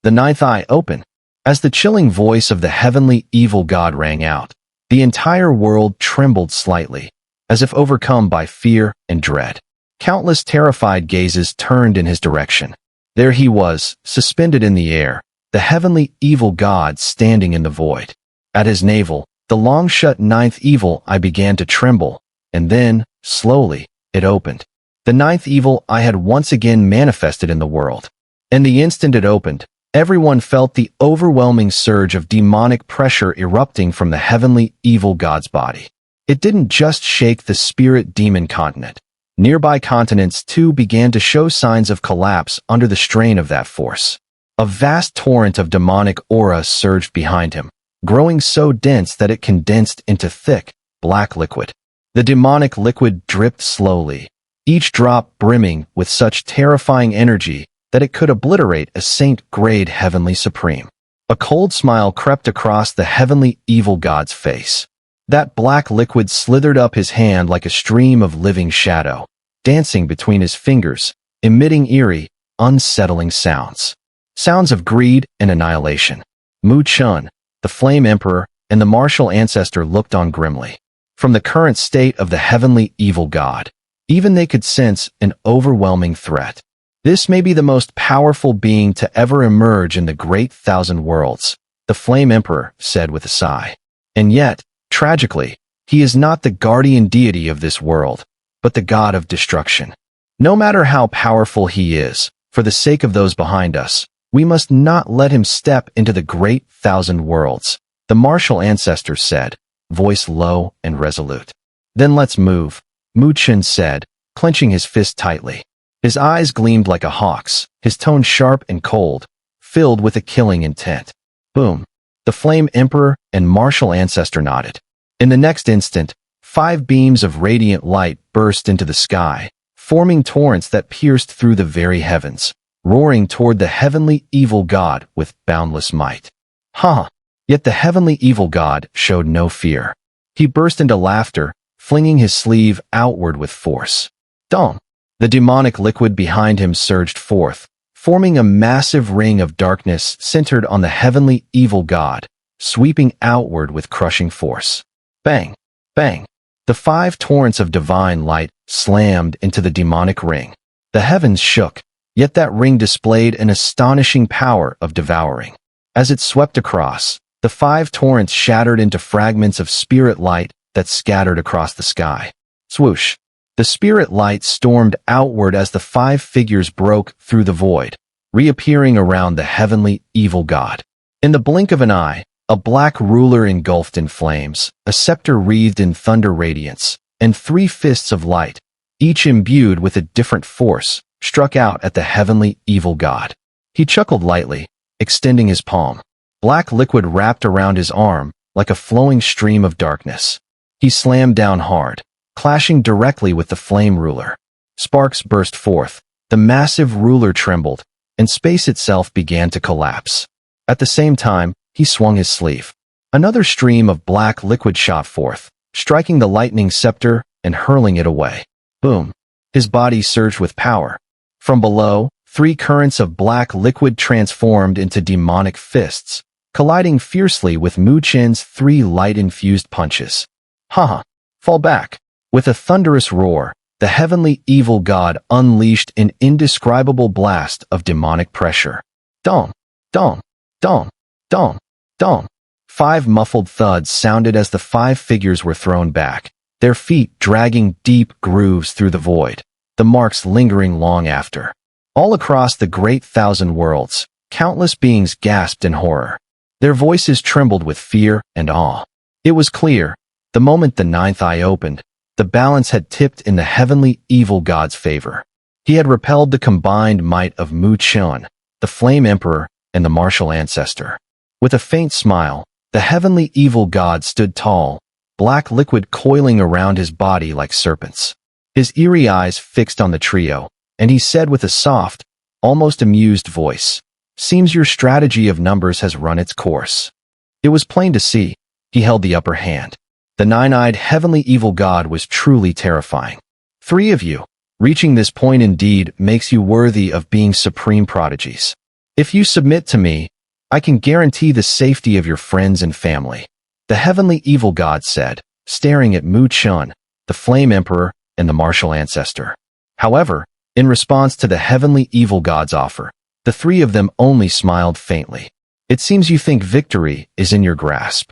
the ninth eye open. As the chilling voice of the heavenly evil god rang out, the entire world trembled slightly, as if overcome by fear and dread. Countless terrified gazes turned in his direction. There he was, suspended in the air, the heavenly evil god standing in the void. At his navel, the long-shut ninth evil eye began to tremble, and then, slowly, it opened. The ninth evil eye had once again manifested in the world. And the instant it opened, everyone felt the overwhelming surge of demonic pressure erupting from the heavenly evil god's body. It didn't just shake the spirit demon continent. Nearby continents too began to show signs of collapse under the strain of that force. A vast torrent of demonic aura surged behind him, growing so dense that it condensed into thick, black liquid. The demonic liquid dripped slowly, each drop brimming with such terrifying energy that it could obliterate a saint-grade heavenly supreme. A cold smile crept across the heavenly evil god's face. That black liquid slithered up his hand like a stream of living shadow, dancing between his fingers, emitting eerie, unsettling sounds. Sounds of greed and annihilation. Chen, the Flame Emperor, and the martial ancestor looked on grimly. From the current state of the heavenly evil god, even they could sense an overwhelming threat. This may be the most powerful being to ever emerge in the great thousand worlds, the Flame Emperor said with a sigh. And yet, tragically, he is not the guardian deity of this world, but the god of destruction. No matter how powerful he is, for the sake of those behind us, we must not let him step into the great thousand worlds, the martial ancestor said, voice low and resolute. Then let's move, Chen said, clenching his fist tightly. His eyes gleamed like a hawk's, his tone sharp and cold, filled with a killing intent. Boom. The Flame Emperor and martial ancestor nodded. In the next instant, 5 beams of radiant light burst into the sky, forming torrents that pierced through the very heavens, roaring toward the heavenly evil god with boundless might. Yet the heavenly evil god showed no fear. He burst into laughter, flinging his sleeve outward with force. Dong! The demonic liquid behind him surged forth, forming a massive ring of darkness centered on the heavenly evil god, sweeping outward with crushing force. Bang! Bang! The 5 torrents of divine light slammed into the demonic ring. The heavens shook, yet that ring displayed an astonishing power of devouring. As it swept across, the 5 torrents shattered into fragments of spirit light that scattered across the sky. Swoosh! The spirit light stormed outward as the 5 figures broke through the void, reappearing around the heavenly evil god. In the blink of an eye, a black ruler engulfed in flames, a scepter wreathed in thunder radiance, and 3 fists of light, each imbued with a different force, struck out at the heavenly evil god. He chuckled lightly, extending his palm. Black liquid wrapped around his arm like a flowing stream of darkness. He slammed down hard, clashing directly with the flame ruler. Sparks burst forth, the massive ruler trembled, and space itself began to collapse. At the same time, he swung his sleeve. Another stream of black liquid shot forth, striking the lightning scepter and hurling it away. Boom! His body surged with power. From below, 3 currents of black liquid transformed into demonic fists, colliding fiercely with Chen's 3 light-infused punches. Fall back! With a thunderous roar, the heavenly evil god unleashed an indescribable blast of demonic pressure. Dong! Dong! Dong! Dong! Dong! 5 muffled thuds sounded as the 5 figures were thrown back, their feet dragging deep grooves through the void, the marks lingering long after. All across the great thousand worlds, countless beings gasped in horror. Their voices trembled with fear and awe. It was clear, the moment the 9th eye opened, the balance had tipped in the heavenly evil god's favor. He had repelled the combined might of Chen, the Flame Emperor, and the martial ancestor. With a faint smile, the heavenly evil god stood tall, black liquid coiling around his body like serpents. His eerie eyes fixed on the trio, and he said with a soft, almost amused voice, "Seems your strategy of numbers has run its course." It was plain to see, he held the upper hand. The 9-eyed heavenly evil god was truly terrifying. 3 of you, reaching this point indeed makes you worthy of being supreme prodigies. If you submit to me, I can guarantee the safety of your friends and family. The heavenly evil god said, staring at Chen, the Flame Emperor, and the martial ancestor. However, in response to the heavenly evil god's offer, the three of them only smiled faintly. It seems you think victory is in your grasp.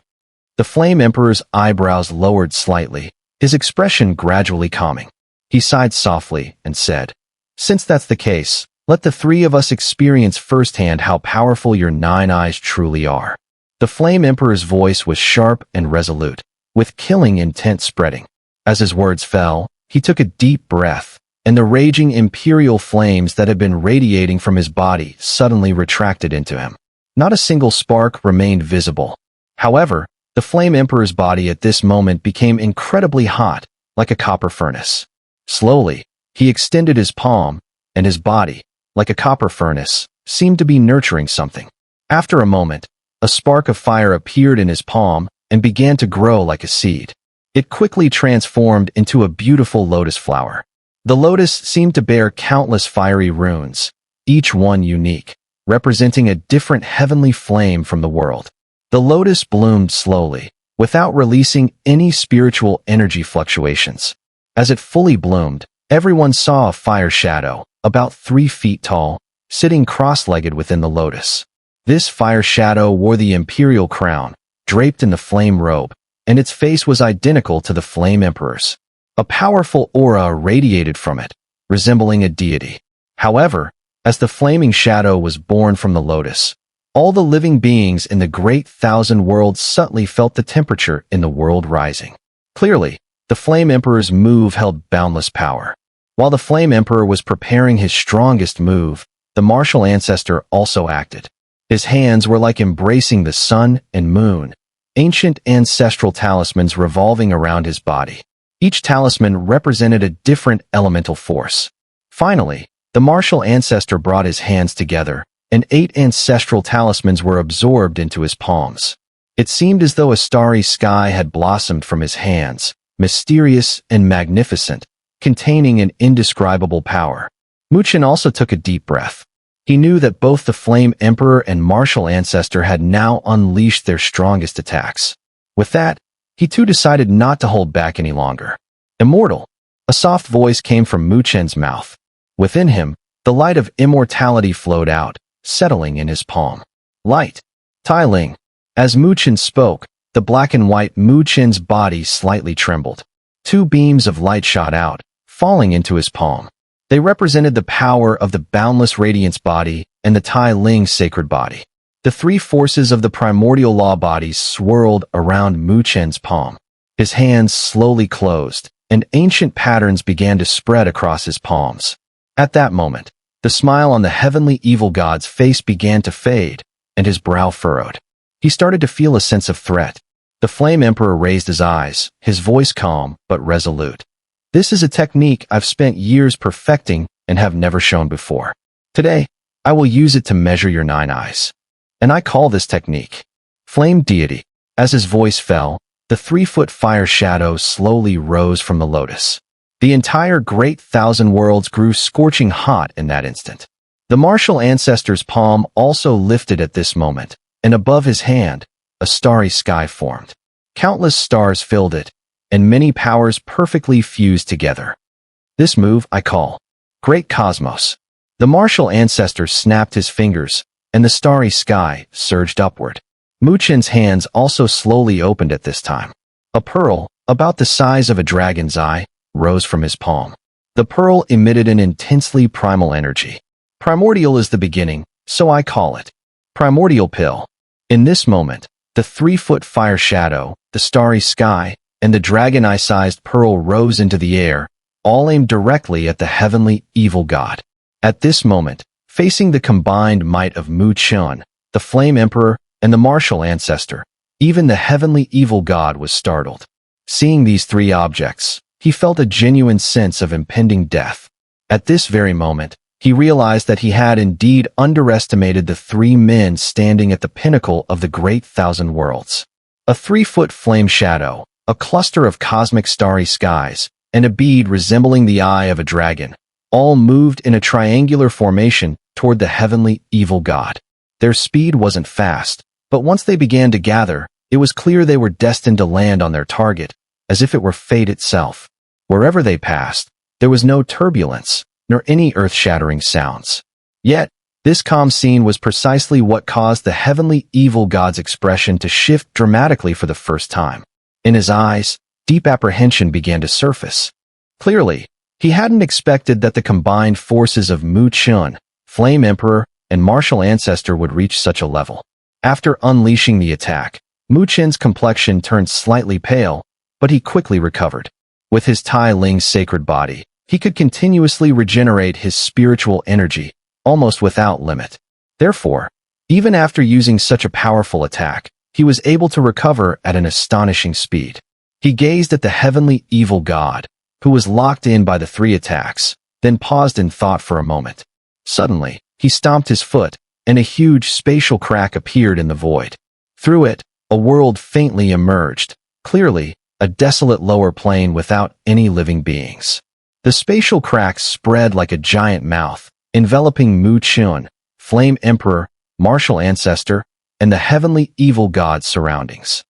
The Flame Emperor's eyebrows lowered slightly, his expression gradually calming. He sighed softly and said, "Since that's the case, let the three of us experience firsthand how powerful your 9 eyes truly are." The Flame Emperor's voice was sharp and resolute, with killing intent spreading. As his words fell, he took a deep breath, and the raging imperial flames that had been radiating from his body suddenly retracted into him. Not a single spark remained visible. However, the Flame Emperor's body at this moment became incredibly hot, like a copper furnace. Slowly, he extended his palm, and his body, like a copper furnace, seemed to be nurturing something. After a moment, a spark of fire appeared in his palm and began to grow like a seed. It quickly transformed into a beautiful lotus flower. The lotus seemed to bear countless fiery runes, each one unique, representing a different heavenly flame from the world. The lotus bloomed slowly, without releasing any spiritual energy fluctuations. As it fully bloomed, everyone saw a fire shadow, about 3 feet tall, sitting cross-legged within the lotus. This fire shadow wore the imperial crown, draped in the flame robe, and its face was identical to the Flame Emperor's. A powerful aura radiated from it, resembling a deity. However, as the flaming shadow was born from the lotus, all the living beings in the great 1,000 worlds subtly felt the temperature in the world rising. Clearly, the Flame Emperor's move held boundless power. While the Flame Emperor was preparing his strongest move, the martial ancestor also acted. His hands were like embracing the sun and moon, ancient ancestral talismans revolving around his body. Each talisman represented a different elemental force. Finally, the martial ancestor brought his hands together, and 8 ancestral talismans were absorbed into his palms. It seemed as though a starry sky had blossomed from his hands, mysterious and magnificent, containing an indescribable power. Chen also took a deep breath. He knew that both the Flame Emperor and martial ancestor had now unleashed their strongest attacks. With that, he too decided not to hold back any longer. "Immortal!" A soft voice came from Chen's mouth. Within him, the light of immortality flowed out, settling in his palm. "Light! Tai Ling!" As Chen spoke, the black and white Chen's body slightly trembled. 2 beams of light shot out, falling into his palm. They represented the power of the boundless radiance body and the Tai Ling sacred body. The 3 forces of the primordial law bodies swirled around Chen's palm. His hands slowly closed, and ancient patterns began to spread across his palms. At that moment, the smile on the heavenly evil god's face began to fade, and his brow furrowed. He started to feel a sense of threat. The Flame Emperor raised his eyes, his voice calm but resolute. "This is a technique I've spent years perfecting and have never shown before. Today, I will use it to measure your 9 eyes. And I call this technique Flame Deity." As his voice fell, the 3-foot fire shadow slowly rose from the lotus. The entire great 1,000 worlds grew scorching hot in that instant. The martial ancestor's palm also lifted at this moment, and above his hand, a starry sky formed. Countless stars filled it, and many powers perfectly fused together. This move I call Great Cosmos. The martial ancestor snapped his fingers, and the starry sky surged upward. Chen's hands also slowly opened at this time. A pearl, about the size of a dragon's eye, rose from his palm. The pearl emitted an intensely primal energy. Primordial is the beginning, so I call it Primordial Pill. In this moment, the 3-foot fire shadow, the starry sky, and the dragon eye-sized pearl rose into the air, all aimed directly at the heavenly evil god. At this moment, facing the combined might of Chen, the Flame Emperor, and the martial ancestor, even the heavenly evil god was startled. Seeing these 3 objects, he felt a genuine sense of impending death. At this very moment, he realized that he had indeed underestimated the 3 men standing at the pinnacle of the great 1,000 worlds. A 3-foot flame shadow, a cluster of cosmic starry skies, and a bead resembling the eye of a dragon, All moved in a triangular formation toward the heavenly evil god. Their speed wasn't fast, but once they began to gather, it was clear they were destined to land on their target, as if it were fate itself. Wherever they passed, there was no turbulence, nor any earth-shattering sounds. Yet, this calm scene was precisely what caused the heavenly evil god's expression to shift dramatically for the first time. In his eyes, deep apprehension began to surface. Clearly, he hadn't expected that the combined forces of Chen, Flame Emperor, and Martial Ancestor would reach such a level. After unleashing the attack, Chen's complexion turned slightly pale, but he quickly recovered. With his Tai Ling's sacred body, he could continuously regenerate his spiritual energy, almost without limit. Therefore, even after using such a powerful attack, he was able to recover at an astonishing speed. He gazed at the heavenly evil god, who was locked in by the 3 attacks, then paused in thought for a moment. Suddenly, he stomped his foot, and a huge spatial crack appeared in the void. Through it, a world faintly emerged, clearly, a desolate lower plane without any living beings. The spatial crack spread like a giant mouth, enveloping Chen, Flame Emperor, Martial Ancestor, and the heavenly evil god's surroundings.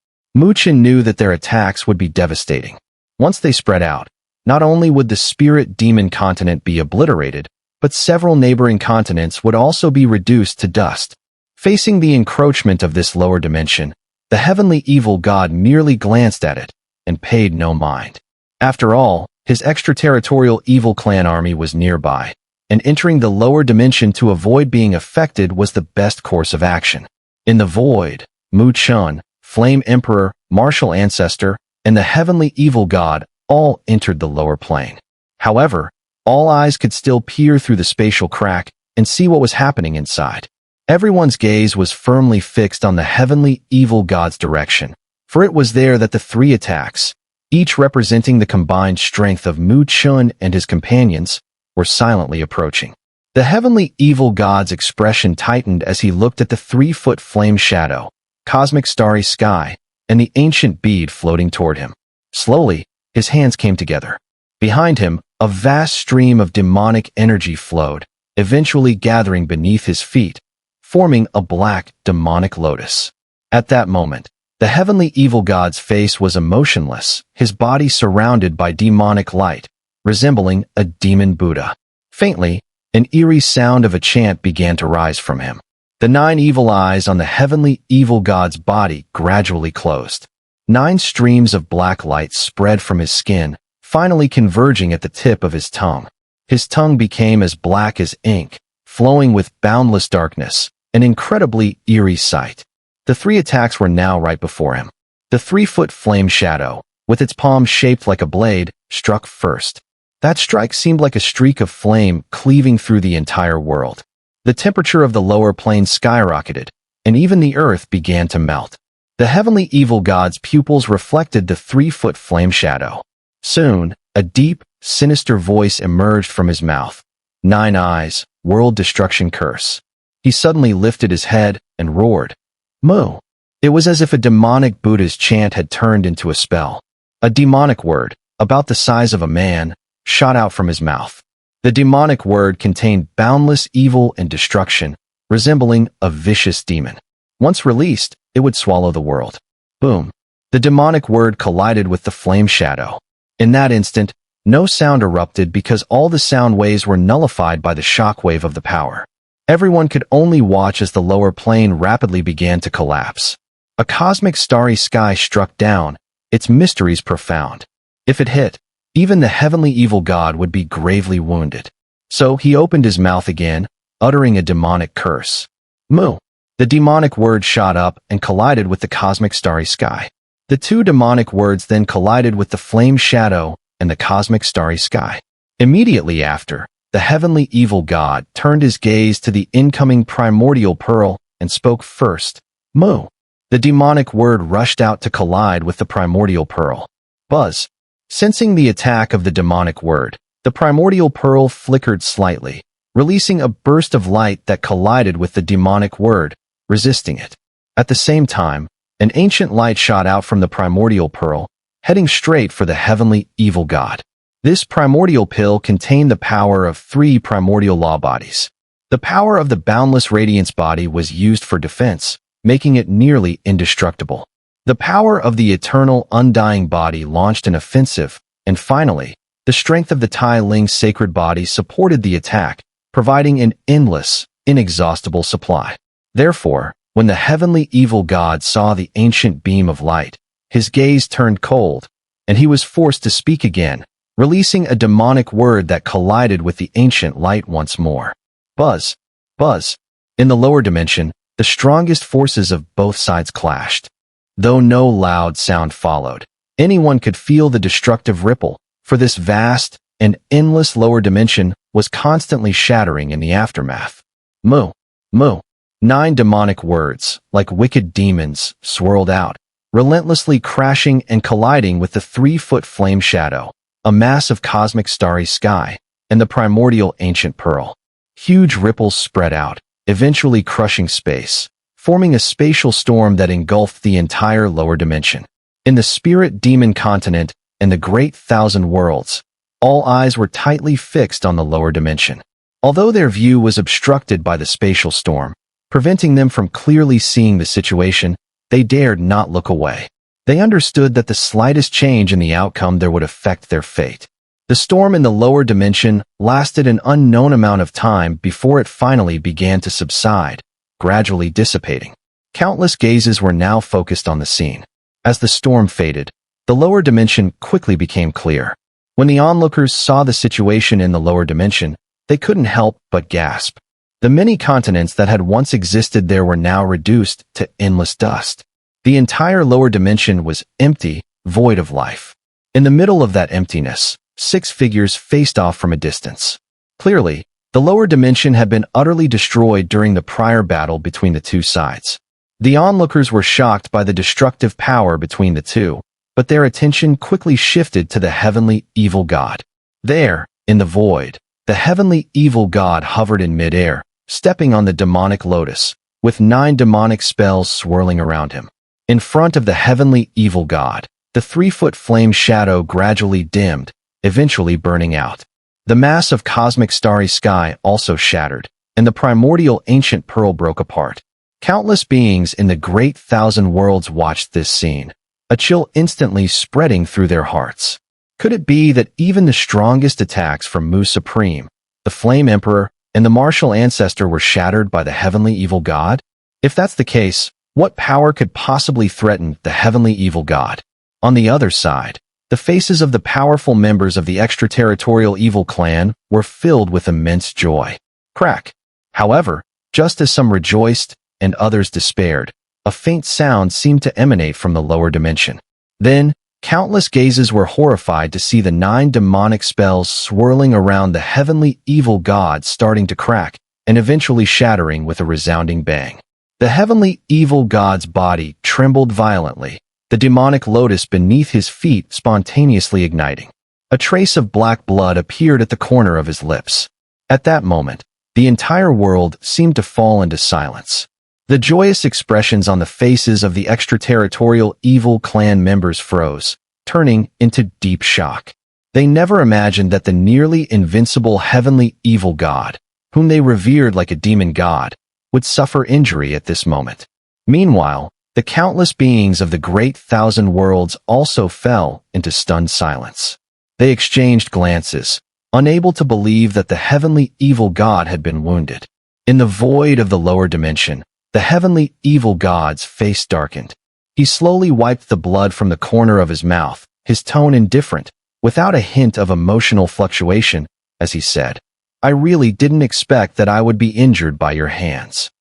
Chen knew that their attacks would be devastating. Once they spread out, not only would the spirit demon continent be obliterated, but several neighboring continents would also be reduced to dust. Facing the encroachment of this lower dimension, the heavenly evil god merely glanced at it and paid no mind. After all, his extraterritorial evil clan army was nearby, and entering the lower dimension to avoid being affected was the best course of action. In the void, Chen, Flame Emperor, Martial Ancestor, and the heavenly evil god all entered the lower plane. However, all eyes could still peer through the spatial crack and see what was happening inside. Everyone's gaze was firmly fixed on the heavenly evil god's direction, for it was there that the 3 attacks, each representing the combined strength of Chen and his companions, were silently approaching. The heavenly evil god's expression tightened as he looked at the 3-foot flame shadow, cosmic starry sky, and the ancient bead floating toward him. Slowly, his hands came together. Behind him, a vast stream of demonic energy flowed, eventually gathering beneath his feet, forming a black, demonic lotus. At that moment, the heavenly evil god's face was emotionless, his body surrounded by demonic light, resembling a demon Buddha. Faintly, an eerie sound of a chant began to rise from him. The 9 evil eyes on the heavenly evil god's body gradually closed. 9 streams of black light spread from his skin, finally converging at the tip of his tongue. His tongue became as black as ink, flowing with boundless darkness, an incredibly eerie sight. The 3 attacks were now right before him. The 3-foot flame shadow, with its palm shaped like a blade, struck first. That strike seemed like a streak of flame cleaving through the entire world. The temperature of the lower plane skyrocketed, and even the earth began to melt. The heavenly evil god's pupils reflected the 3-foot flame shadow. Soon, a deep, sinister voice emerged from his mouth. 9 eyes, world destruction curse. He suddenly lifted his head and roared. Moo. It was as if a demonic Buddha's chant had turned into a spell. A demonic word, about the size of a man, shot out from his mouth. The demonic word contained boundless evil and destruction, resembling a vicious demon. Once released, it would swallow the world. Boom. The demonic word collided with the flame shadow. In that instant, no sound erupted because all the sound waves were nullified by the shockwave of the power. Everyone could only watch as the lower plane rapidly began to collapse. A cosmic starry sky struck down, its mysteries profound. If it hit, even the heavenly evil god would be gravely wounded. So he opened his mouth again, uttering a demonic curse. Moo. The demonic word shot up and collided with the cosmic starry sky. The 2 demonic words then collided with the flame shadow and the cosmic starry sky. Immediately after, the heavenly evil god turned his gaze to the incoming primordial pearl and spoke first. Moo. The demonic word rushed out to collide with the primordial pearl. Buzz. Sensing the attack of the demonic word, the primordial pearl flickered slightly, releasing a burst of light that collided with the demonic word, resisting it. At the same time, an ancient light shot out from the primordial pearl, heading straight for the heavenly evil god. This primordial pill contained the power of 3 primordial law bodies. The power of the boundless radiance body was used for defense, making it nearly indestructible. The power of the eternal, undying body launched an offensive, and finally, the strength of the Tai Ling's sacred body supported the attack, providing an endless, inexhaustible supply. Therefore, when the heavenly evil god saw the ancient beam of light, his gaze turned cold, and he was forced to speak again, releasing a demonic word that collided with the ancient light once more. Buzz, buzz. In the lower dimension, the strongest forces of both sides clashed. Though no loud sound followed, anyone could feel the destructive ripple, for this vast and endless lower dimension was constantly shattering in the aftermath. Moo, moo. 9 demonic words, like wicked demons, swirled out, relentlessly crashing and colliding with the 3-foot flame shadow, a mass of cosmic starry sky, and the primordial ancient pearl. Huge ripples spread out, eventually crushing space, forming a spatial storm that engulfed the entire lower dimension. In the spirit demon continent and the great thousand worlds, all eyes were tightly fixed on the lower dimension. Although their view was obstructed by the spatial storm, preventing them from clearly seeing the situation, they dared not look away. They understood that the slightest change in the outcome there would affect their fate. The storm in the lower dimension lasted an unknown amount of time before it finally began to subside, gradually dissipating. Countless gazes were now focused on the scene. As the storm faded, the lower dimension quickly became clear. When the onlookers saw the situation in the lower dimension, they couldn't help but gasp. The many continents that had once existed there were now reduced to endless dust. The entire lower dimension was empty, void of life. In the middle of that emptiness, 6 figures faced off from a distance. Clearly, the lower dimension had been utterly destroyed during the prior battle between the two sides. The onlookers were shocked by the destructive power between the two, but their attention quickly shifted to the heavenly evil god. There, in the void, the heavenly evil god hovered in midair, stepping on the demonic lotus, with 9 demonic spells swirling around him. In front of the heavenly evil god, the 3-foot flame shadow gradually dimmed, eventually burning out. The mass of cosmic starry sky also shattered, and the primordial ancient pearl broke apart. Countless beings in the great thousand worlds watched this scene, a chill instantly spreading through their hearts. Could it be that even the strongest attacks from Mu Supreme, the Flame Emperor, and the Martial Ancestor were shattered by the heavenly evil god? If that's the case, what power could possibly threaten the heavenly evil god? On the other side, the faces of the powerful members of the extraterritorial evil clan were filled with immense joy. Crack. However, just as some rejoiced and others despaired, a faint sound seemed to emanate from the lower dimension. Then, countless gazes were horrified to see the 9 demonic spells swirling around the heavenly evil god starting to crack and eventually shattering with a resounding bang. The heavenly evil god's body trembled violently, the demonic lotus beneath his feet spontaneously igniting. A trace of black blood appeared at the corner of his lips. At that moment, the entire world seemed to fall into silence. The joyous expressions on the faces of the extraterritorial evil clan members froze, turning into deep shock. They never imagined that the nearly invincible heavenly evil god, whom they revered like a demon god, would suffer injury at this moment. Meanwhile, the countless beings of the great thousand worlds also fell into stunned silence. They exchanged glances, unable to believe that the heavenly evil god had been wounded. In the void of the lower dimension, the heavenly evil god's face darkened. He slowly wiped the blood from the corner of his mouth, his tone indifferent, without a hint of emotional fluctuation, as he said, "I really didn't expect that I would be injured by your hands."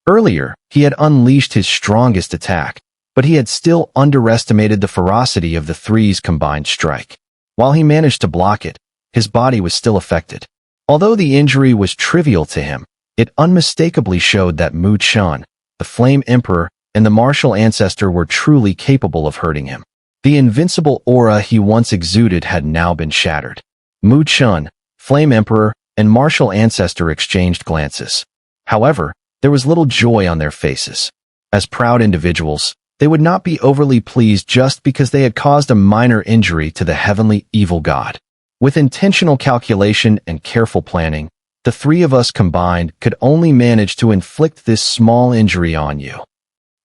Earlier, he had unleashed his strongest attack, but he had still underestimated the ferocity of the three's combined strike. While he managed to block it, his body was still affected. Although the injury was trivial to him, it unmistakably showed that Mu Chen, the Flame Emperor, and the Martial Ancestor were truly capable of hurting him. The invincible aura he once exuded had now been shattered. Mu Chen, Flame Emperor, and Martial Ancestor exchanged glances. However, there was little joy on their faces. As proud individuals, they would not be overly pleased just because they had caused a minor injury to the heavenly evil god. With intentional calculation and careful planning, the three of us combined could only manage to inflict this small injury on you.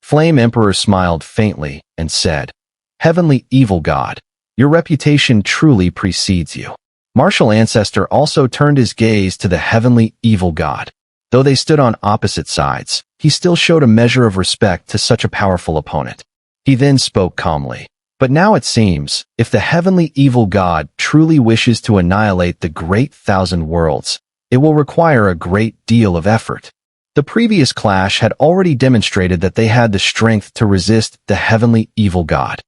Flame Emperor smiled faintly and said, "Heavenly evil god, your reputation truly precedes you." Martial Ancestor also turned his gaze to the heavenly evil god. Though they stood on opposite sides, he still showed a measure of respect to such a powerful opponent. He then spoke calmly. "But now it seems, if the heavenly evil god truly wishes to annihilate the great thousand worlds, it will require a great deal of effort." The previous clash had already demonstrated that they had the strength to resist the heavenly evil god.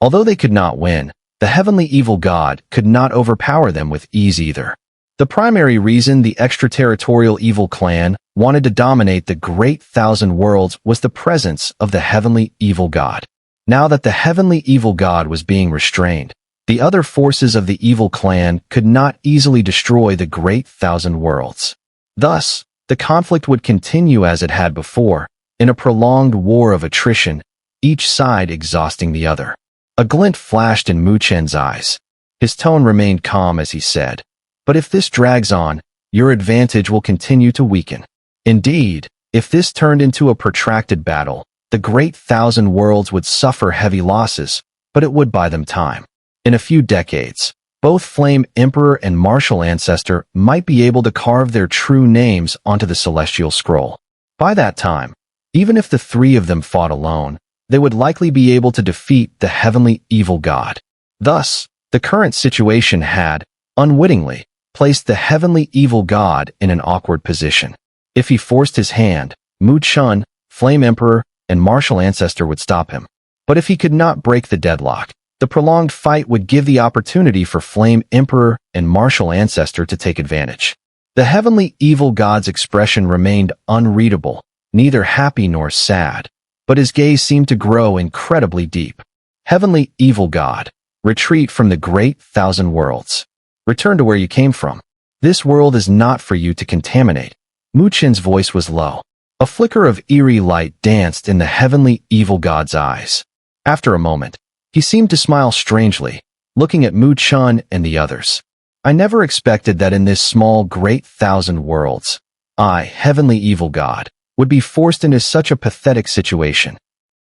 Although they could not win, the heavenly evil god could not overpower them with ease either. The primary reason the extraterritorial evil clan wanted to dominate the great thousand worlds was the presence of the heavenly evil god. Now that the heavenly evil god was being restrained, the other forces of the evil clan could not easily destroy the great thousand worlds. Thus, the conflict would continue as it had before, in a prolonged war of attrition, each side exhausting the other. A glint flashed in Mu Chen's eyes. His tone remained calm as he said, "But if this drags on, your advantage will continue to weaken. Indeed, if this turned into a protracted battle, the great thousand worlds would suffer heavy losses, but it would buy them time. In a few decades, both Flame Emperor and Martial Ancestor might be able to carve their true names onto the celestial scroll. By that time, even if the three of them fought alone, they would likely be able to defeat the heavenly evil god." Thus, the current situation had, unwittingly, placed the heavenly evil god in an awkward position. If he forced his hand, Mu Chen, Flame Emperor, and Martial Ancestor would stop him. But if he could not break the deadlock, the prolonged fight would give the opportunity for Flame Emperor and Martial Ancestor to take advantage. The heavenly evil god's expression remained unreadable, neither happy nor sad, but his gaze seemed to grow incredibly deep. "Heavenly evil god, retreat from the great thousand worlds. Return to where you came from. This world is not for you to contaminate." Mu Chen's voice was low. A flicker of eerie light danced in the heavenly evil god's eyes. After a moment, he seemed to smile strangely, looking at Mu Chen and the others. "I never expected that in this small great thousand worlds, I, heavenly evil god, would be forced into such a pathetic situation."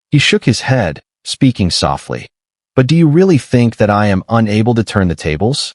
He shook his head, speaking softly. "But do you really think that I am unable to turn the tables?"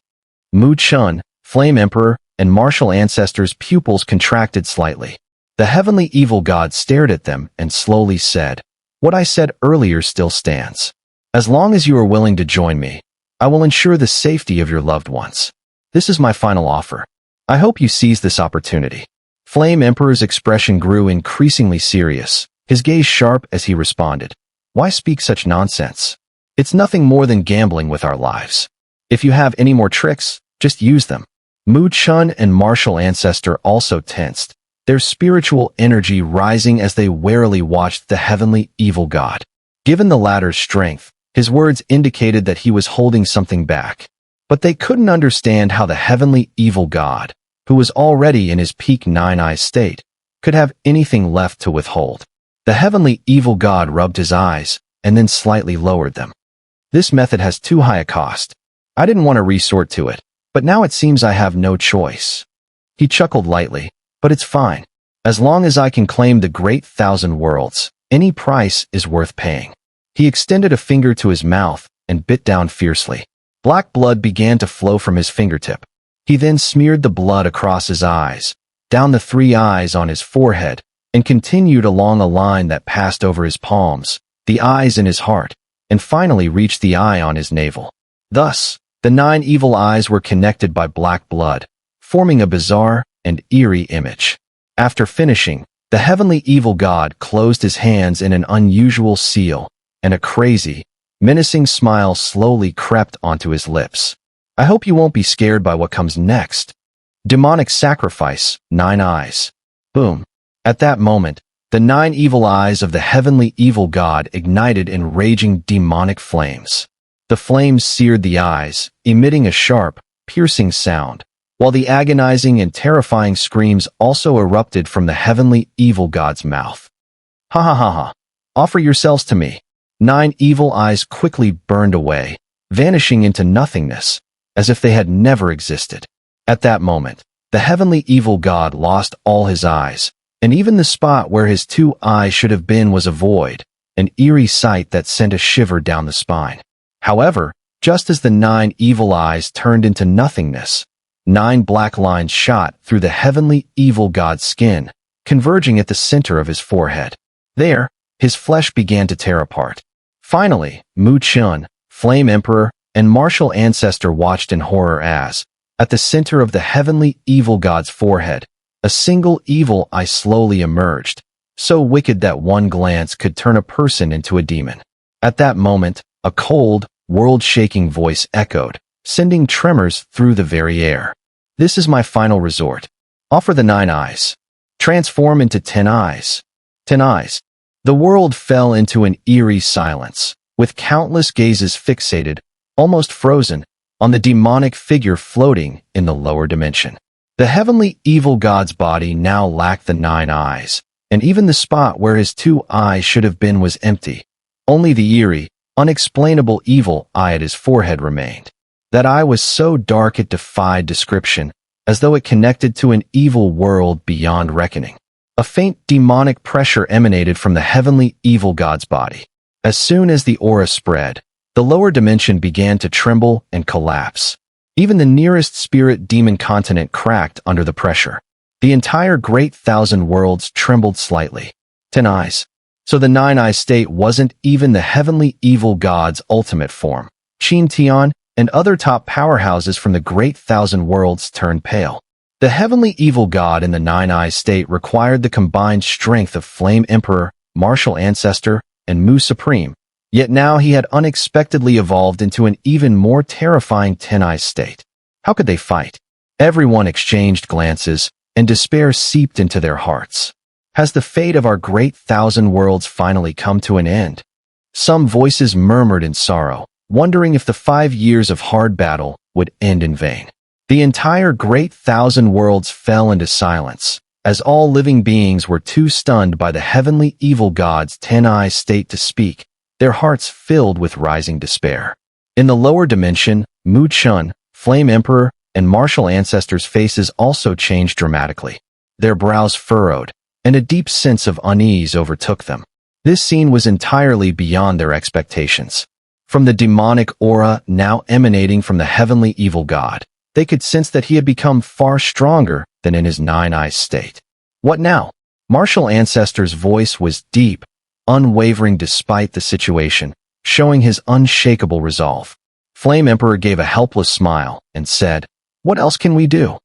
Mu Chen, Flame Emperor, and Martial Ancestor's pupils contracted slightly. The heavenly evil god stared at them and slowly said, "What I said earlier still stands. As long as you are willing to join me, I will ensure the safety of your loved ones. This is my final offer. I hope you seize this opportunity." Flame Emperor's expression grew increasingly serious, his gaze sharp as he responded, "Why speak such nonsense? It's nothing more than gambling with our lives. If you have any more tricks, just use them." Mu Chen and Martial Ancestor also tensed, their spiritual energy rising as they warily watched the heavenly evil god. Given the latter's strength, his words indicated that he was holding something back. But they couldn't understand how the heavenly evil god, who was already in his peak nine-eye state, could have anything left to withhold. The heavenly evil god rubbed his eyes and then slightly lowered them. "This method has too high a cost. I didn't want to resort to it, but now it seems I have no choice." He chuckled lightly. "But it's fine. As long as I can claim the great thousand worlds, any price is worth paying." He extended a finger to his mouth and bit down fiercely. Black blood began to flow from his fingertip. He then smeared the blood across his eyes, down the three eyes on his forehead, and continued along a line that passed over his palms, the eyes in his heart, and finally reached the eye on his navel. Thus, the 9 evil eyes were connected by black blood, forming a bizarre and eerie image. After finishing, the heavenly evil god closed his hands in an unusual seal, and a crazy, menacing smile slowly crept onto his lips. "I hope you won't be scared by what comes next." Demonic sacrifice, 9 eyes. Boom. At that moment, the 9 evil eyes of the heavenly evil god ignited in raging demonic flames. The flames seared the eyes, emitting a sharp, piercing sound, while the agonizing and terrifying screams also erupted from the heavenly evil god's mouth. "Ha ha ha ha! Offer yourselves to me." 9 evil eyes quickly burned away, vanishing into nothingness, as if they had never existed. At that moment, the heavenly evil god lost all his eyes, and even the spot where his 2 eyes should have been was a void, an eerie sight that sent a shiver down the spine. However, just as the 9 evil eyes turned into nothingness, 9 black lines shot through the heavenly evil god's skin, converging at the center of his forehead. There, his flesh began to tear apart. Finally, Chen, Flame Emperor, and Martial Ancestor watched in horror as, at the center of the heavenly evil god's forehead, a single evil eye slowly emerged, so wicked that one glance could turn a person into a demon. At that moment, a cold, world-shaking voice echoed, sending tremors through the very air. This is my final resort. Offer the 9 eyes. Transform into 10 eyes. 10 eyes. The world fell into an eerie silence, with countless gazes fixated, almost frozen, on the demonic figure floating in the lower dimension. The heavenly evil god's body now lacked the 9 eyes, and even the spot where his 2 eyes should have been was empty. Only the eerie, unexplainable evil eye at his forehead remained. That eye was so dark it defied description, as though it connected to an evil world beyond reckoning. A faint demonic pressure emanated from the heavenly evil god's body. As soon as the aura spread, the lower dimension began to tremble and collapse. Even the nearest spirit demon continent cracked under the pressure. The entire great 1,000 worlds trembled slightly. 10 eyes. So the 9-eye state wasn't even the heavenly evil god's ultimate form. Chen and other top powerhouses from the great 1,000 worlds turned pale. The heavenly evil god in the 9-eye state required the combined strength of Flame Emperor, Martial Ancestor, and Mu Supreme, yet now he had unexpectedly evolved into an even more terrifying 10-eye state. How could they fight? Everyone exchanged glances, and despair seeped into their hearts. Has the fate of our great 1,000 worlds finally come to an end? Some voices murmured in sorrow, wondering if the 5 years of hard battle would end in vain. The entire great 1,000 worlds fell into silence, as all living beings were too stunned by the heavenly evil god's 10-eye state to speak, their hearts filled with rising despair. In the lower dimension, Chen, Flame Emperor, and Martial Ancestor's faces also changed dramatically. Their brows furrowed, and a deep sense of unease overtook them. This scene was entirely beyond their expectations. From the demonic aura now emanating from the heavenly evil god, they could sense that he had become far stronger than in his 9-eye state. What now? Martial Ancestor's voice was deep, unwavering despite the situation, showing his unshakable resolve. Flame Emperor gave a helpless smile and said, "What else can we do?"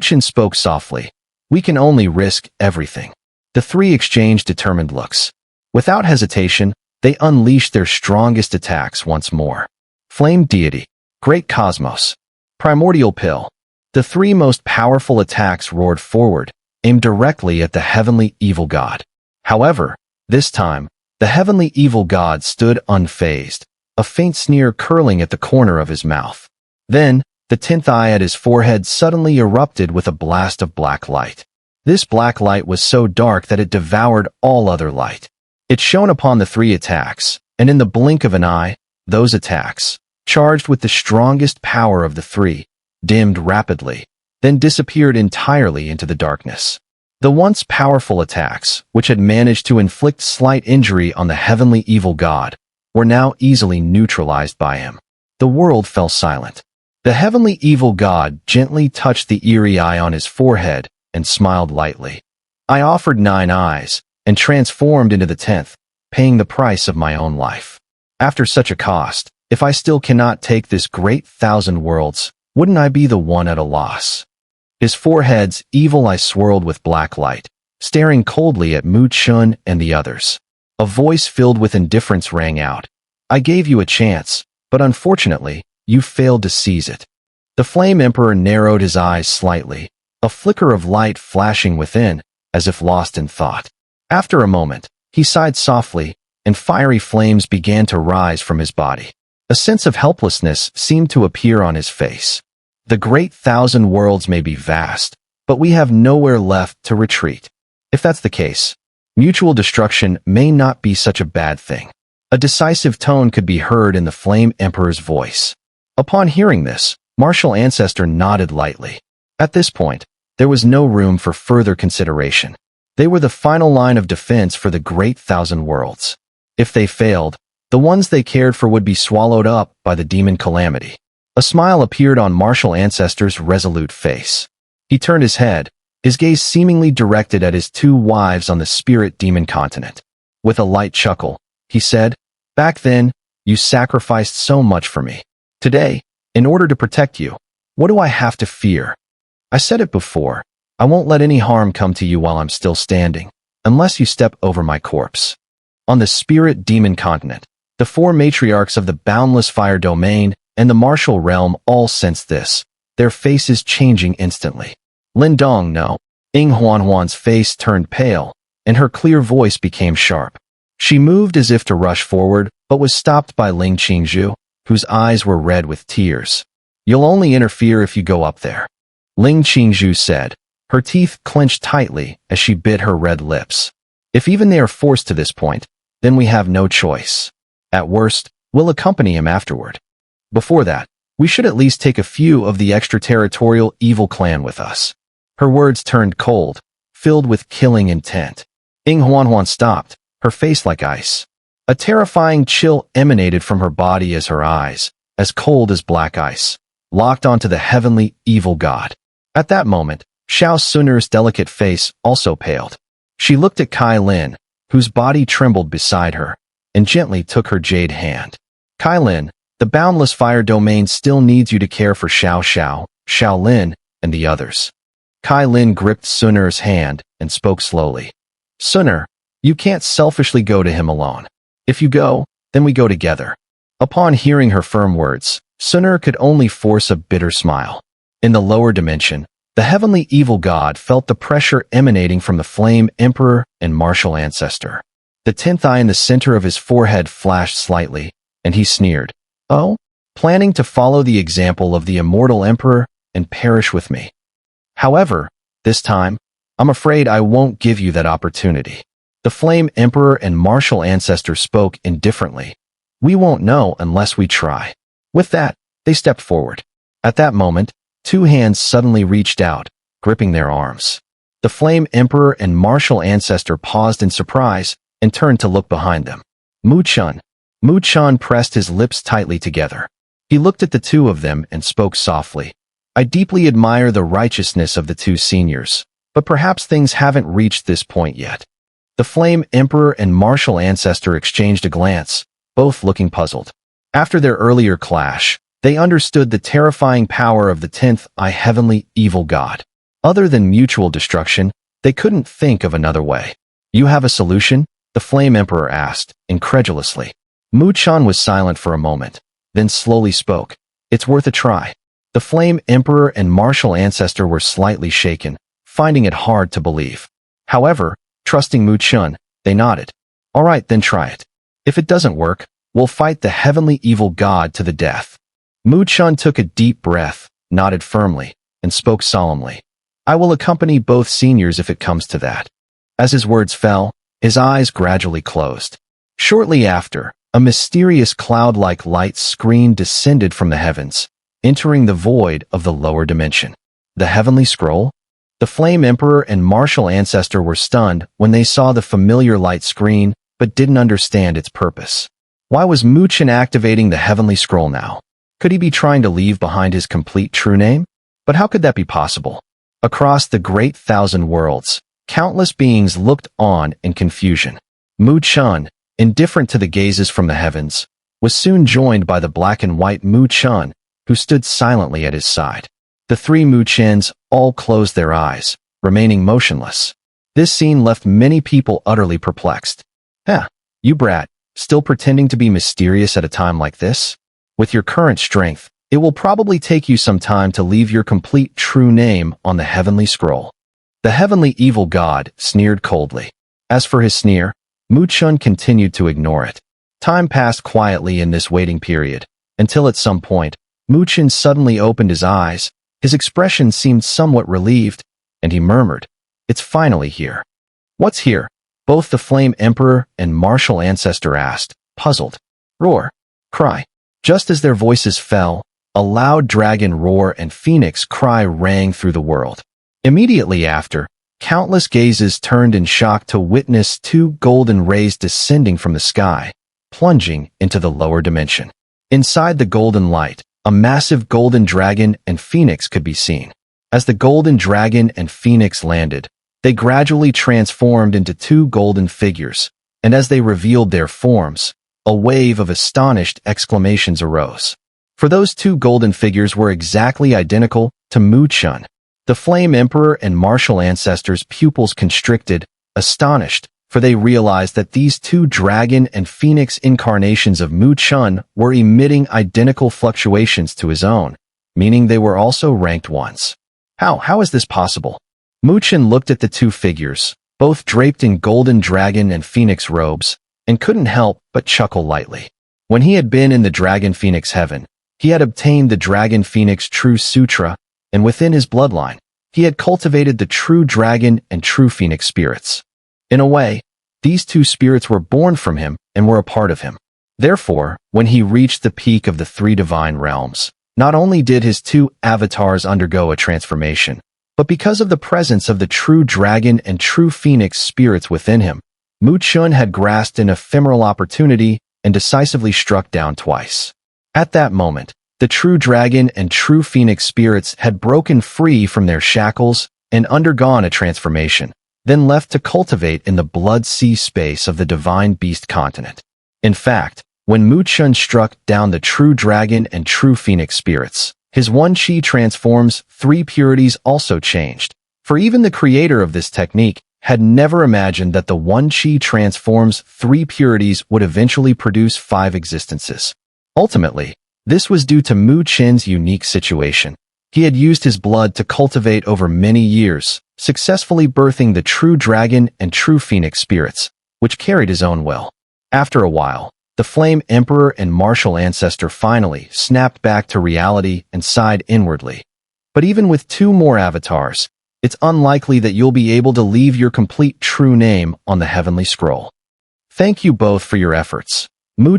Chen spoke softly, "We can only risk everything." The 3 exchanged determined looks. Without hesitation, they unleashed their strongest attacks once more. Flame Deity, Great Cosmos, Primordial Pill. The 3 most powerful attacks roared forward, aimed directly at the heavenly evil god. However, this time, the heavenly evil god stood unfazed, a faint sneer curling at the corner of his mouth. Then, the 10th eye at his forehead suddenly erupted with a blast of black light. This black light was so dark that it devoured all other light. It shone upon the 3 attacks, and in the blink of an eye, those attacks, charged with the strongest power of the 3, dimmed rapidly, then disappeared entirely into the darkness. The once powerful attacks, which had managed to inflict slight injury on the heavenly evil god, were now easily neutralized by him. The world fell silent. The heavenly evil god gently touched the eerie eye on his forehead and smiled lightly. "I offered 9 eyes, and transformed into the 10th, paying the price of my own life. After such a cost, if I still cannot take this great 1,000 worlds, wouldn't I be the one at a loss?" His forehead's evil eye swirled with black light, staring coldly at Chen and the others. A voice filled with indifference rang out. "I gave you a chance, but unfortunately, you failed to seize it." The Flame Emperor narrowed his eyes slightly, a flicker of light flashing within, as if lost in thought. After a moment, he sighed softly, and fiery flames began to rise from his body. A sense of helplessness seemed to appear on his face. The great 1,000 worlds may be vast, but we have nowhere left to retreat. If that's the case, mutual destruction may not be such a bad thing. A decisive tone could be heard in the Flame Emperor's voice. Upon hearing this, Martial Ancestor nodded lightly. At this point, there was no room for further consideration. They were the final line of defense for the Great Thousand Worlds. If they failed, the ones they cared for would be swallowed up by the demon calamity. A smile appeared on Martial Ancestor's resolute face. He turned his head, his gaze seemingly directed at his two wives on the spirit demon continent. With a light chuckle, he said, "Back then, you sacrificed so much for me. Today, in order to protect you, what do I have to fear? I said it before, I won't let any harm come to you while I'm still standing, unless you step over my corpse." On the spirit demon continent, the four matriarchs of the boundless fire domain and the martial realm all sensed this, their faces changing instantly. Lin Dong no. Ying Huanhuan's face turned pale, and her clear voice became sharp. She moved as if to rush forward, but was stopped by Ling Qingzhu, whose eyes were red with tears. "You'll only interfere if you go up there," Ling Qingzhu said, her teeth clenched tightly as she bit her red lips. "If even they are forced to this point, then we have no choice. At worst, we'll accompany him afterward. Before that, we should at least take a few of the extraterritorial evil clan with us." Her words turned cold, filled with killing intent. Ying Huanhuan stopped, her face like ice. A terrifying chill emanated from her body as her eyes, as cold as black ice, locked onto the heavenly evil god. At that moment, Xiao Xun'er's delicate face also paled. She looked at Kai Lin, whose body trembled beside her, and gently took her jade hand. "Kai Lin, the boundless fire domain still needs you to care for Xiao Xiao, Xiao Lin, and the others." Kai Lin gripped Xun'er's hand and spoke slowly. "Xun'er, you can't selfishly go to him alone. If you go, then we go together." Upon hearing her firm words, Xun'er could only force a bitter smile. In the lower dimension, the heavenly evil god felt the pressure emanating from the Flame Emperor and Martial Ancestor. The 10th eye in the center of his forehead flashed slightly, and he sneered, "Oh, planning to follow the example of the immortal emperor and perish with me. However, this time, I'm afraid I won't give you that opportunity." The Flame Emperor and Martial Ancestor spoke indifferently. "We won't know unless we try." With that, they stepped forward. At that moment, two hands suddenly reached out, gripping their arms. The Flame Emperor and Martial Ancestor paused in surprise and turned to look behind them. Mu Chen. Mu Chen pressed his lips tightly together. He looked at the two of them and spoke softly. "I deeply admire the righteousness of the two seniors, but perhaps things haven't reached this point yet." The Flame Emperor and Martial Ancestor exchanged a glance, both looking puzzled. After their earlier clash, they understood the terrifying power of the 10th eye heavenly evil god. Other than mutual destruction, they couldn't think of another way. "You have a solution?" the Flame Emperor asked, incredulously. Mu Chen was silent for a moment, then slowly spoke. "It's worth a try." The Flame Emperor and Martial Ancestor were slightly shaken, finding it hard to believe. However, trusting Mu Chen, they nodded. "All right, then try it. If it doesn't work, we'll fight the heavenly evil god to the death." Mu Chen took a deep breath, nodded firmly, and spoke solemnly. "I will accompany both seniors if it comes to that." As his words fell, his eyes gradually closed. Shortly after, a mysterious cloud-like light screen descended from the heavens, entering the void of the lower dimension. The heavenly scroll? The Flame Emperor and Martial Ancestor were stunned when they saw the familiar light screen, but didn't understand its purpose. Why was Mu Chen activating the heavenly scroll now? Could he be trying to leave behind his complete true name? But how could that be possible? Across the Great Thousand Worlds, countless beings looked on in confusion. Mu Chen, indifferent to the gazes from the heavens, was soon joined by the black and white Mu Chen, who stood silently at his side. The three Mu Chens all closed their eyes, remaining motionless. This scene left many people utterly perplexed. "Huh, you brat, still pretending to be mysterious at a time like this? With your current strength, it will probably take you some time to leave your complete true name on the heavenly scroll." The heavenly evil god sneered coldly. As for his sneer, Mu Chen continued to ignore it. Time passed quietly in this waiting period, until at some point, Mu Chen suddenly opened his eyes. His expression seemed somewhat relieved, and he murmured, "It's finally here." "What's here?" both the Flame Emperor and Martial Ancestor asked, puzzled. "Roar. Cry." Just as their voices fell, a loud dragon roar and phoenix cry rang through the world. Immediately after, countless gazes turned in shock to witness two golden rays descending from the sky, plunging into the lower dimension. Inside the golden light, a massive golden dragon and phoenix could be seen. As the golden dragon and phoenix landed, they gradually transformed into two golden figures, and as they revealed their forms, a wave of astonished exclamations arose. For those two golden figures were exactly identical to Chen. The Flame Emperor and martial ancestor's pupils constricted, astonished, for they realized that these two dragon and phoenix incarnations of Chen were emitting identical fluctuations to his own, meaning they were also ranked ones. How is this possible? Chen looked at the two figures, both draped in golden dragon and phoenix robes, and couldn't help but chuckle lightly. When he had been in the Dragon Phoenix heaven, he had obtained the Dragon Phoenix True Sutra, and within his bloodline, he had cultivated the true dragon and true phoenix spirits. In a way, these two spirits were born from him and were a part of him. Therefore, when he reached the peak of the three divine realms, not only did his two avatars undergo a transformation, but because of the presence of the true dragon and true phoenix spirits within him, Chen had grasped an ephemeral opportunity and decisively struck down twice. At that moment, the true dragon and true phoenix spirits had broken free from their shackles and undergone a transformation, then left to cultivate in the blood sea space of the divine beast continent. In fact, when Chen struck down the true dragon and true phoenix spirits, his one chi transforms, three purities also changed. For even the creator of this technique had never imagined that the one chi transforms three purities would eventually produce 5 existences. Ultimately, this was due to Chen's unique situation. He had used his blood to cultivate over many years, successfully birthing the true dragon and true phoenix spirits, which carried his own will. After a while, the Flame Emperor and martial ancestor finally snapped back to reality and sighed inwardly. But even with 2 more avatars, it's unlikely that you'll be able to leave your complete true name on the heavenly scroll. Thank you both for your efforts.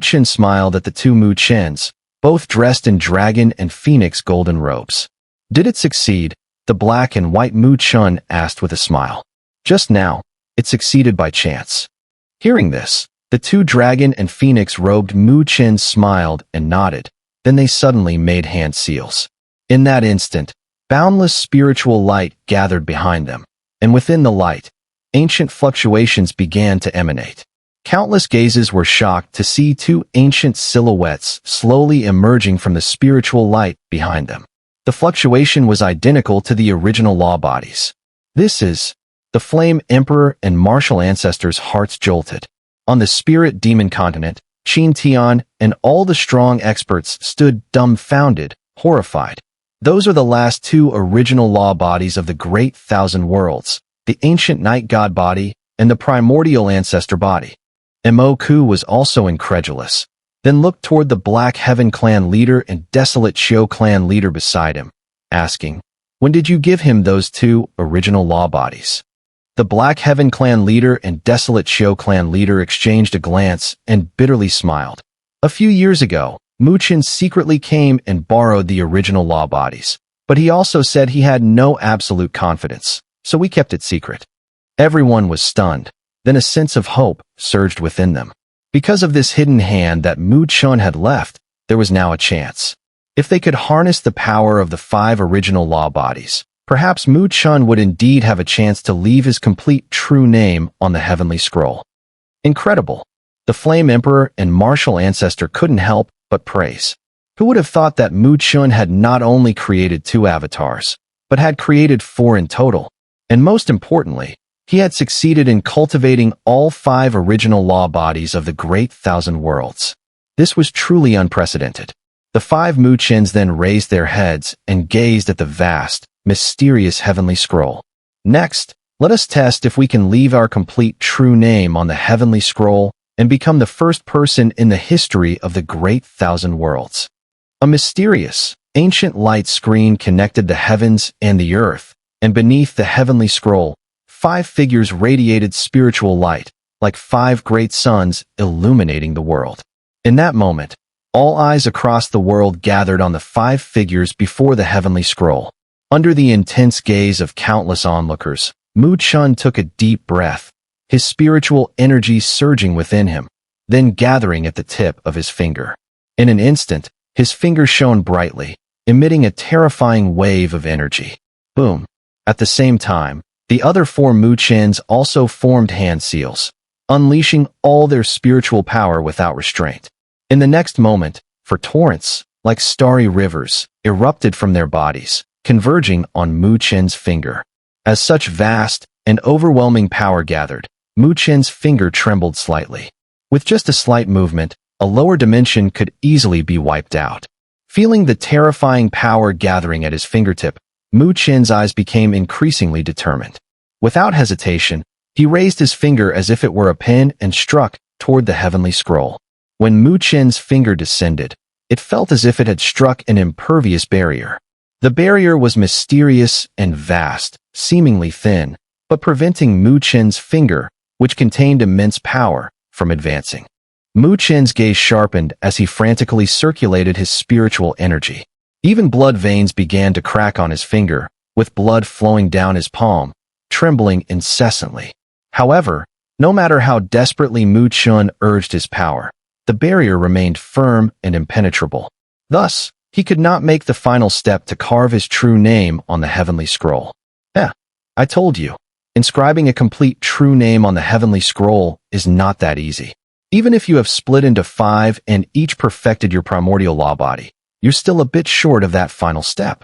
Chen smiled at the 2 Chens, both dressed in dragon and phoenix golden robes. Did it succeed? The black and white Chen asked with a smile. Just now, it succeeded by chance. Hearing this, the 2 dragon and phoenix robed Chen smiled and nodded, then they suddenly made hand seals. In that instant, boundless spiritual light gathered behind them, and within the light, ancient fluctuations began to emanate. Countless gazes were shocked to see 2 ancient silhouettes slowly emerging from the spiritual light behind them. The fluctuation was identical to the original law bodies. This is the Flame Emperor and martial ancestors' hearts jolted. On the spirit demon continent, Qin Tian and all the strong experts stood dumbfounded, horrified. Those are the last 2 original law bodies of the Great Thousand Worlds, the ancient night god body and the primordial ancestor body. Ku was also incredulous, then looked toward the Black Heaven clan leader and Desolate Xiu clan leader beside him, asking, "When did you give him those 2 original law bodies?" The Black Heaven clan leader and Desolate Xiu clan leader exchanged a glance and bitterly smiled. A few years ago, Chen secretly came and borrowed the original law bodies, but he also said he had no absolute confidence, so we kept it secret. Everyone was stunned. Then a sense of hope surged within them. Because of this hidden hand that Chen had left, there was now a chance. If they could harness the power of the 5 original law bodies, perhaps Chen would indeed have a chance to leave his complete true name on the heavenly scroll. Incredible. The Flame Emperor and martial ancestor couldn't help but praise. Who would have thought that Chen had not only created 2 avatars, but had created 4 in total? And most importantly, he had succeeded in cultivating all 5 original law bodies of the Great Thousand Worlds. This was truly unprecedented. The 5 Chens then raised their heads and gazed at the vast, mysterious heavenly scroll. Next, let us test if we can leave our complete true name on the heavenly scroll and become the first person in the history of the Great Thousand Worlds. A mysterious, ancient light screen connected the heavens and the earth, and beneath the heavenly scroll, 5 figures radiated spiritual light, like 5 great suns illuminating the world. In that moment, All eyes across the world gathered on the 5 figures before the heavenly scroll. Under the intense gaze of countless onlookers, Chen took a deep breath, his spiritual energy surging within him, then gathering at the tip of his finger. In an instant, his finger shone brightly, emitting a terrifying wave of energy. Boom! At the same time, the other 4 Chens also formed hand seals, unleashing all their spiritual power without restraint. In the next moment, torrents, like starry rivers, erupted from their bodies, converging on Chen's finger. As such vast and overwhelming power gathered, Chen's finger trembled slightly. With just a slight movement, a lower dimension could easily be wiped out. Feeling the terrifying power gathering at his fingertip, Chen's eyes became increasingly determined. Without hesitation, he raised his finger as if it were a pen and struck toward the heavenly scroll. When Chen's finger descended, it felt as if it had struck an impervious barrier. The barrier was mysterious and vast, seemingly thin, but preventing Chen's finger, which contained immense power, from advancing. Chen's gaze sharpened as he frantically circulated his spiritual energy. Even blood veins began to crack on his finger, with blood flowing down his palm, trembling incessantly. However, no matter how desperately Chen urged his power, the barrier remained firm and impenetrable. Thus, he could not make the final step to carve his true name on the heavenly scroll. I told you, inscribing a complete true name on the heavenly scroll is not that easy. Even if you have split into 5 and each perfected your primordial law body, you're still a bit short of that final step.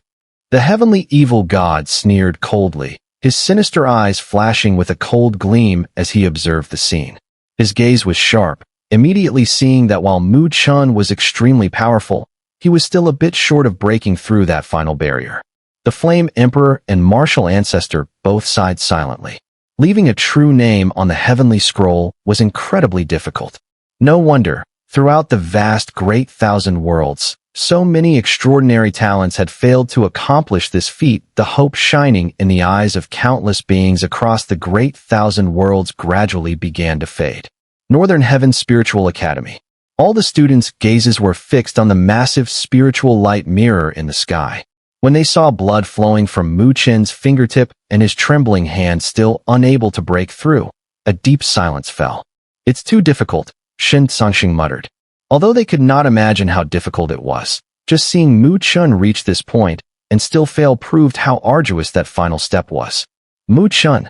The heavenly evil god sneered coldly, his sinister eyes flashing with a cold gleam as he observed the scene. His gaze was sharp, immediately seeing that while Chen was extremely powerful, he was still a bit short of breaking through that final barrier. The Flame Emperor and Martial Ancestor both sighed silently. Leaving a true name on the heavenly scroll was incredibly difficult. No wonder, throughout the vast Great Thousand Worlds, so many extraordinary talents had failed to accomplish this feat. The hope shining in the eyes of countless beings across the Great Thousand Worlds gradually began to fade. Northern Heaven Spiritual Academy. All the students' gazes were fixed on the massive spiritual light mirror in the sky. When they saw blood flowing from Chen's fingertip and his trembling hand still unable to break through, a deep silence fell. "It's too difficult," Shen Tsangxing muttered. Although they could not imagine how difficult it was, just seeing Chen reach this point and still fail proved how arduous that final step was. Chen,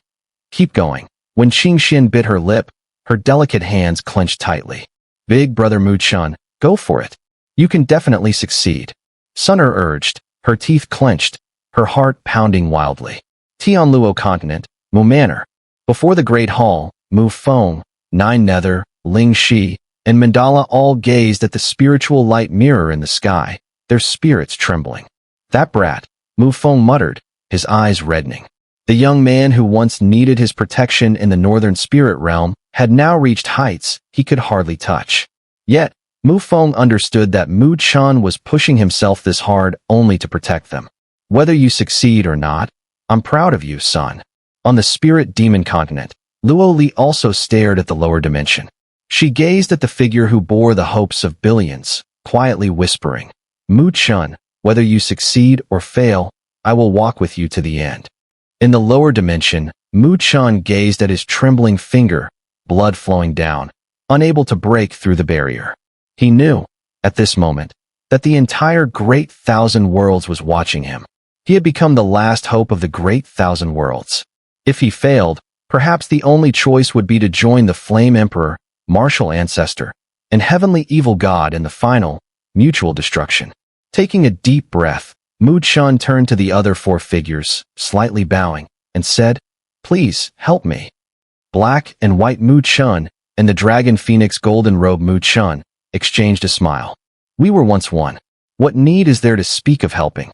keep going." When Qingxian bit her lip, her delicate hands clenched tightly. "Big brother Chen, go for it. You can definitely succeed," Xun'er urged, her teeth clenched, her heart pounding wildly. Tianluo Continent, Mu Manor. Before the Great Hall, Mu Feng, Nine Nether, Ling Shi, and Mandala all gazed at the spiritual light mirror in the sky, their spirits trembling. "That brat," Mu Feng muttered, his eyes reddening. The young man who once needed his protection in the northern spirit realm had now reached heights he could hardly touch. Yet, Mu Feng understood that Chen was pushing himself this hard only to protect them. "Whether you succeed or not, I'm proud of you, son." On the spirit demon continent, Luo Li also stared at the lower dimension. She gazed at the figure who bore the hopes of billions, quietly whispering, "Chen, whether you succeed or fail, I will walk with you to the end." In the lower dimension, Chen gazed at his trembling finger, blood flowing down, unable to break through the barrier. He knew, at this moment, that the entire Great Thousand Worlds was watching him. He had become the last hope of the Great Thousand Worlds. If he failed, perhaps the only choice would be to join the Flame Emperor, Martial Ancestor, and Heavenly Evil God in the final, mutual destruction. Taking a deep breath, Chen turned to the other 4 figures, slightly bowing, and said, "Please, help me." Black and White Chen and the Dragon Phoenix Golden Robe Chen exchanged a smile. "We were once one. What need is there to speak of helping?"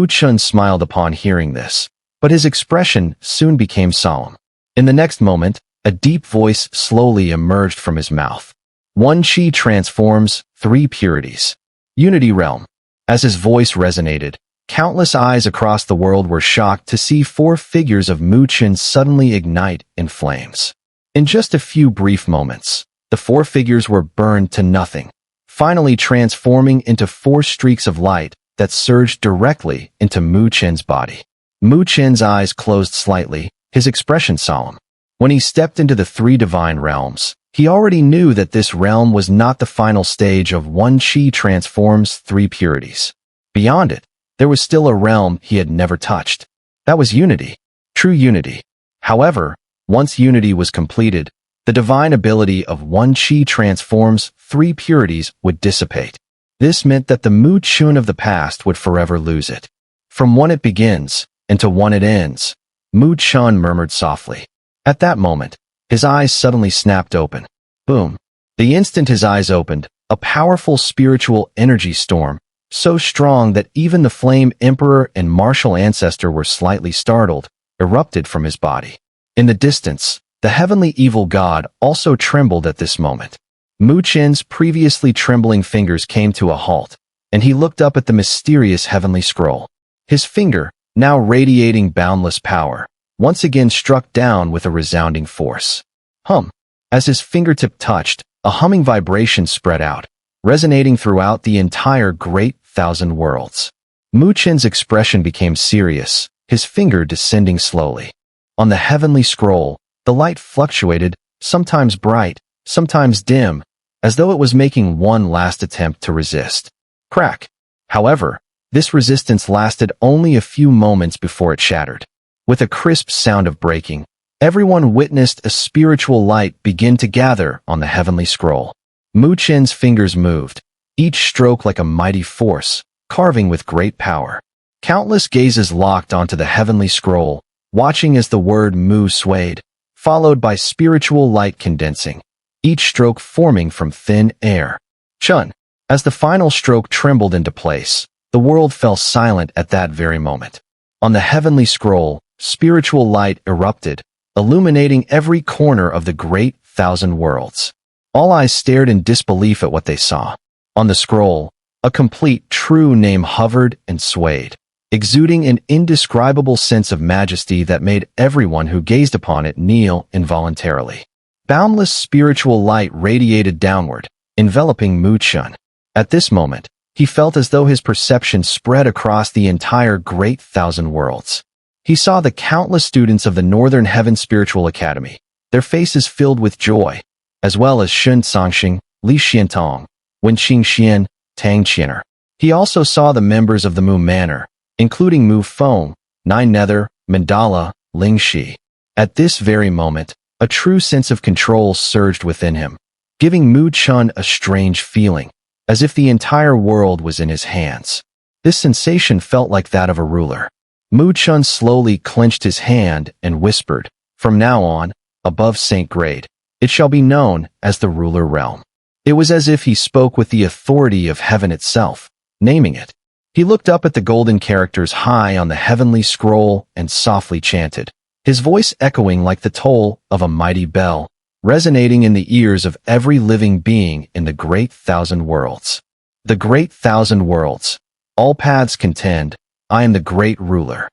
Chen smiled upon hearing this, but his expression soon became solemn. In the next moment, a deep voice slowly emerged from his mouth. "One Qi transforms, 3 purities. Unity Realm." As his voice resonated, countless eyes across the world were shocked to see 4 figures of Chen suddenly ignite in flames. In just a few brief moments, the 4 figures were burned to nothing, finally transforming into 4 streaks of light that surged directly into Mu Chen's body. Mu Chen's eyes closed slightly, his expression solemn. When he stepped into the 3 divine realms, he already knew that this realm was not the final stage of one Qi transforms 3 purities. Beyond it, there was still a realm he had never touched. That was unity. True unity. However, once unity was completed, the divine ability of one Qi transforms 3 purities would dissipate. This meant that the Mu Chun of the past would forever lose it. From one it begins, and to one it ends, Mu Chun murmured softly. At that moment, his eyes suddenly snapped open. Boom. The instant his eyes opened, a powerful spiritual energy storm, so strong that even the Flame Emperor and Martial Ancestor were slightly startled, erupted from his body. In the distance, the heavenly evil god also trembled at this moment. Mu Chen's previously trembling fingers came to a halt, and he looked up at the mysterious heavenly scroll. His finger, now radiating boundless power, once again struck down with a resounding force. Hum. As his fingertip touched, a humming vibration spread out, resonating throughout the entire great 1,000 worlds. Mu Chen's expression became serious, his finger descending slowly. On the heavenly scroll, the light fluctuated, sometimes bright, sometimes dim, as though it was making one last attempt to resist. Crack. However, this resistance lasted only a few moments before it shattered. With a crisp sound of breaking, everyone witnessed a spiritual light begin to gather on the heavenly scroll. Mu Chen's fingers moved, each stroke like a mighty force, carving with great power. Countless gazes locked onto the heavenly scroll, watching as the word Mu swayed, followed by spiritual light condensing, each stroke forming from thin air. Chen. As the final stroke trembled into place, the world fell silent at that very moment. On the heavenly scroll, spiritual light erupted, illuminating every corner of the great 1,000 worlds. All eyes stared in disbelief at what they saw. On the scroll, a complete true name hovered and swayed, exuding an indescribable sense of majesty that made everyone who gazed upon it kneel involuntarily. Boundless spiritual light radiated downward, enveloping Mu Chen. At this moment, he felt as though his perception spread across the entire great 1,000 worlds. He saw the countless students of the Northern Heaven Spiritual Academy, their faces filled with joy, as well as Shun Songxing, Li Xiantong, Wen Qingxian, Tang Xun'er. He also saw the members of the Mu Manor, including Mu Feng, Nine Nether, Mandala, Ling Shi. At this very moment, a true sense of control surged within him, giving Mu Chun a strange feeling, as if the entire world was in his hands. This sensation felt like that of a ruler. Mu Chun slowly clenched his hand and whispered, "From now on, above Saint Grade, it shall be known as the ruler realm." It was as if he spoke with the authority of heaven itself, naming it. He looked up at the golden characters high on the heavenly scroll and softly chanted, his voice echoing like the toll of a mighty bell, resonating in the ears of every living being in the great 1,000 worlds. The great 1,000 worlds. All paths contend. I am the great ruler.